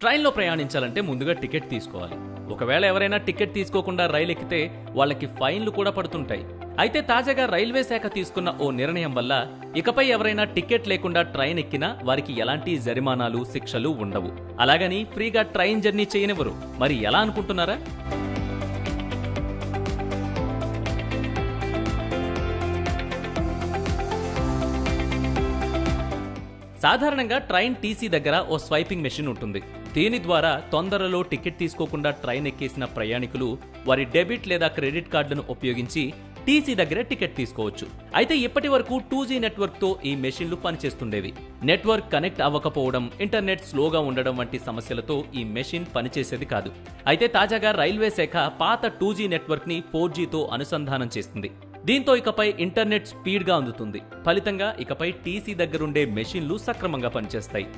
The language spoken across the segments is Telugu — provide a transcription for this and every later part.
ట్రైన్లో ప్రయాణించాలంటే ముందుగా టికెట్ తీసుకోవాలి. ఒకవేళ ఎవరైనా టికెట్ తీసుకోకుండా రైలు ఎక్కితే వాళ్ళకి ఫైన్లు కూడా పడుతుంటాయి. అయితే తాజాగా రైల్వే శాఖ తీసుకున్న ఓ నిర్ణయం వల్ల ఇకపై ఎవరైనా టికెట్ లేకుండా ట్రైన్ ఎక్కినా వారికి ఎలాంటి జరిమానాలు, శిక్షలు ఉండవు. అలాగని ఫ్రీగా ట్రైన్ జర్నీ చేయనివ్వరు. మరి ఎలా అనుకుంటున్నారా? సాధారణంగా ట్రైన్ టీసీ దగ్గర ఓ స్వైపింగ్ మెషిన్ ఉంటుంది. దీని ద్వారా తొందరలో టికెట్ తీసుకోకుండా ట్రైన్ ఎక్కేసిన ప్రయాణికులు వారి డెబిట్ లేదా క్రెడిట్ కార్డులను ఉపయోగించి టీసీ దగ్గరే టికెట్ తీసుకోవచ్చు. అయితే ఇప్పటి వరకు 2G నెట్వర్క్తో ఈ మెషిన్లు పనిచేస్తుండేవి. నెట్వర్క్ కనెక్ట్ అవ్వకపోవడం, ఇంటర్నెట్ స్లోగా ఉండడం వంటి సమస్యలతో ఈ మెషిన్ పనిచేసేది కాదు. అయితే తాజాగా రైల్వే శాఖ పాత 2G నెట్వర్క్ని 4Gతో అనుసంధానం చేస్తుంది. దీంతో ఇకపై ఇంటర్నెట్ స్పీడ్గా అందుతుంది. ఫలితంగా ఇకపై టీసీ దగ్గరుండే మెషిన్లు సక్రమంగా పనిచేస్తాయి.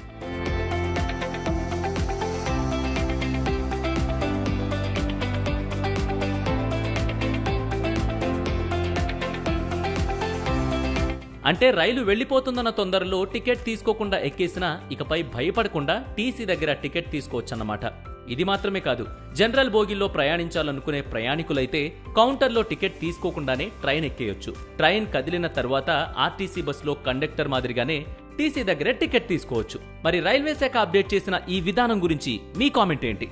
అంటే రైలు వెళ్లిపోతుందన్న తొందరలో టికెట్ తీసుకోకుండా ఎక్కేసినా ఇకపై భయపడకుండా టీసీ దగ్గర టికెట్ తీసుకోవచ్చన్నమాట. ఇది మాత్రమే కాదు, జనరల్ బోగిల్లో ప్రయాణించాలనుకునే ప్రయాణికులైతే కౌంటర్లో టికెట్ తీసుకోకుండానే ట్రైన్ ఎక్కేయొచ్చు. ట్రైన్ కదిలిన తర్వాత ఆర్టీసీ బస్సులో కండక్టర్ మాదిరిగానే టీసీ దగ్గరే టికెట్ తీసుకోవచ్చు. మరి రైల్వే శాఖ అప్డేట్ చేసిన ఈ విధానం గురించి మీ కామెంట్ ఏంటి?